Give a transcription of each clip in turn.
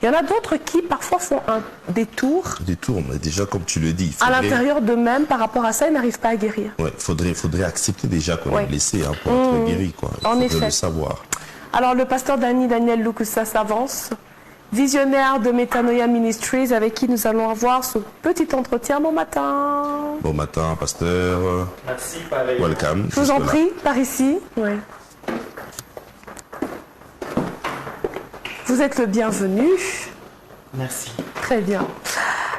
Il y en a d'autres qui parfois font un détour. Détour, mais déjà comme tu le dis. À l'intérieur d'eux-mêmes par rapport à ça, ils n'arrivent pas à guérir. Ouais, faudrait accepter déjà qu'on est blessé pour être guéri, quoi. En effet. Le savoir. Alors le pasteur Daniel Lukusa s'avance, visionnaire de Metanoia Ministries, avec qui nous allons avoir ce petit entretien. Bon matin. Bon matin, pasteur. Merci, pareil. Welcome. Je vous en prie, par ici. Oui. Vous êtes le bienvenu. Merci. Très bien.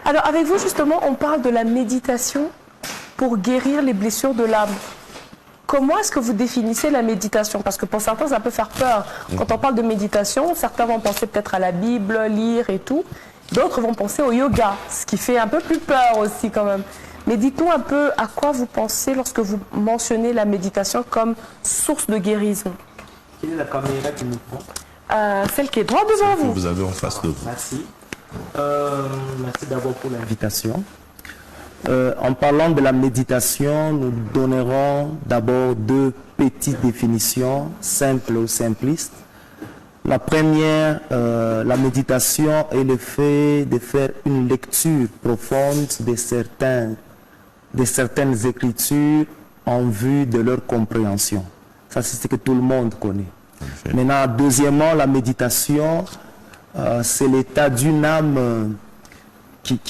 Alors avec vous justement, on parle de la méditation pour guérir les blessures de l'âme. Comment est-ce que vous définissez la méditation? Parce que pour certains, ça peut faire peur. Quand on parle de méditation, certains vont penser peut-être à la Bible, lire et tout. D'autres vont penser au yoga, ce qui fait un peu plus peur aussi quand même. Mais dites-nous un peu à quoi vous pensez lorsque vous mentionnez la méditation comme source de guérison. Quelle est la caméra qui nous prend? Celle qui est droit devant vous. Vous avez en face de vous. Merci. Merci d'abord pour l'invitation. En parlant de la méditation, nous donnerons d'abord deux petites définitions, simples ou simplistes. La première, la méditation est le fait de faire une lecture profonde de certaines écritures en vue de leur compréhension. Ça, c'est ce que tout le monde connaît. Maintenant, deuxièmement, la méditation, c'est l'état d'une âme qui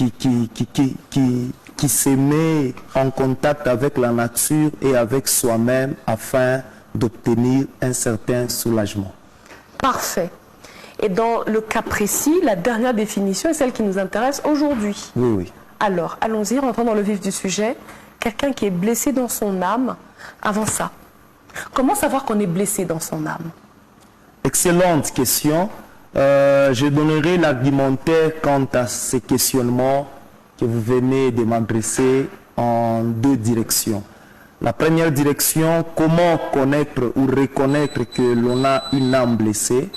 se met en contact avec la nature et avec soi-même afin d'obtenir un certain soulagement. Parfait. Et dans le cas précis, la dernière définition est celle qui nous intéresse aujourd'hui. Oui, oui. Alors, allons-y, rentrons dans le vif du sujet. Quelqu'un qui est blessé dans son âme, avant ça, comment savoir qu'on est blessé dans son âme? Excellente question. Je donnerai l'argumentaire quant à ces questionnements que vous venez de m'adresser en deux directions. La première direction, comment connaître ou reconnaître que l'on a une âme blessée,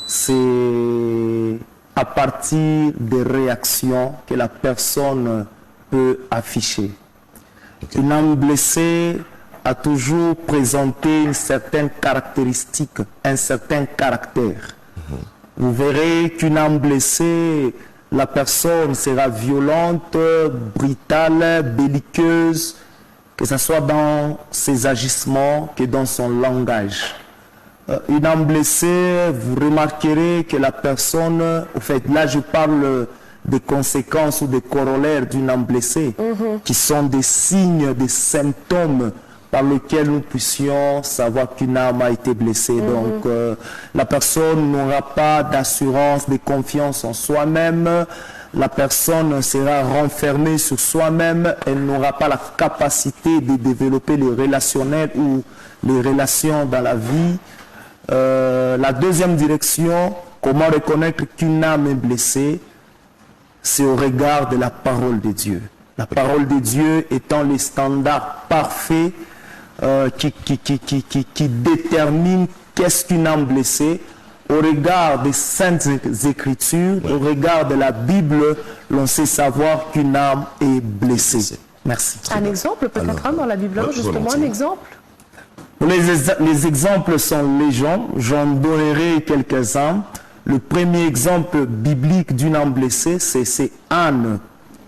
c'est à partir des réactions que la personne peut afficher. Une âme blessée a toujours présenté une certaine caractéristique, un certain caractère. Vous verrez qu'une âme blessée, la personne sera violente, brutale, belliqueuse, que ce soit dans ses agissements que dans son langage. Une âme blessée, vous remarquerez que la personne, en fait, là je parle des conséquences ou des corollaires d'une âme blessée, qui sont des signes, des symptômes par lesquels nous puissions savoir qu'une âme a été blessée. Donc, la personne n'aura pas d'assurance, de confiance en soi-même. La personne sera renfermée sur soi-même. Elle n'aura pas la capacité de développer les relationnels ou les relations dans la vie. La deuxième direction, comment reconnaître qu'une âme est blessée, c'est au regard de la parole de Dieu. La parole de Dieu étant le standard parfait qui détermine qu'est-ce qu'une âme blessée. Au regard des saintes écritures, au regard de la Bible, l'on sait savoir qu'une âme est blessée. Merci. Un exemple, peut-être dans la Bible, justement, un exemple. Les exemples sont légion, j'en donnerai quelques-uns. Le premier exemple biblique d'une âme blessée, c'est Anne,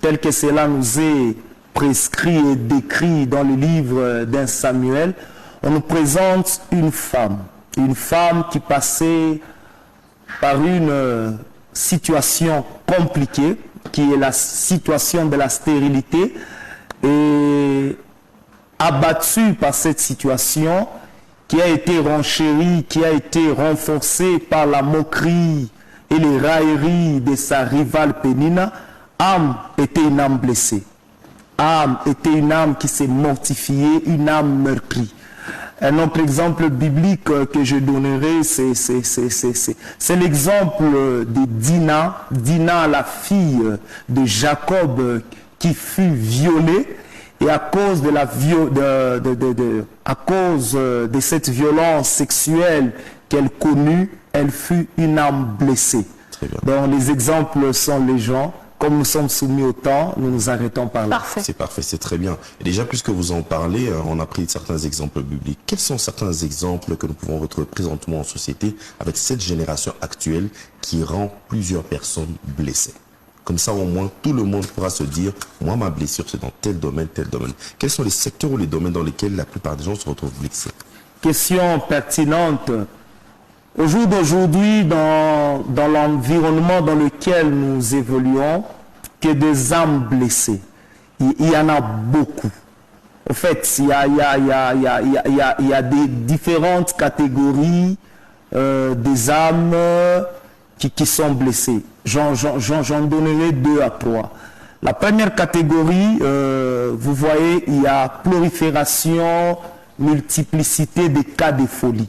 tel que cela nous est prescrit et décrit dans le livre d'un Samuel. On nous présente une femme qui passait par une situation compliquée, qui est la situation de la stérilité, et abattue par cette situation, qui a été renchérie, qui a été renforcée par la moquerie et les railleries de sa rivale Pénina. Âme était une âme blessée. Âme était une âme qui s'est mortifiée, une âme meurtrie. Un autre exemple biblique que je donnerai, c'est l'exemple de Dina. Dina, la fille de Jacob, qui fut violée. Et à cause de cette violence sexuelle qu'elle connut, elle fut une âme blessée. Donc les exemples sont légion. comme nous sommes soumis au temps, nous nous arrêtons par là. Parfait. C'est parfait, c'est très bien. Et déjà, puisque vous en parlez, on a pris certains exemples bibliques. Quels sont certains exemples que nous pouvons retrouver présentement en société avec cette génération actuelle qui rend plusieurs personnes blessées? Comme ça, au moins, tout le monde pourra se dire, moi, ma blessure, c'est dans tel domaine, tel domaine. Quels sont les secteurs ou les domaines dans lesquels la plupart des gens se retrouvent blessés? Question pertinente. Au jour d'aujourd'hui, dans l'environnement dans lequel nous évoluons, que des âmes blessées, il y en a beaucoup. En fait, il y a des différentes catégories des âmes qui sont blessées. J'en donnerai 2 à 3. La première catégorie, vous voyez, il y a prolifération, multiplicité des cas de folie.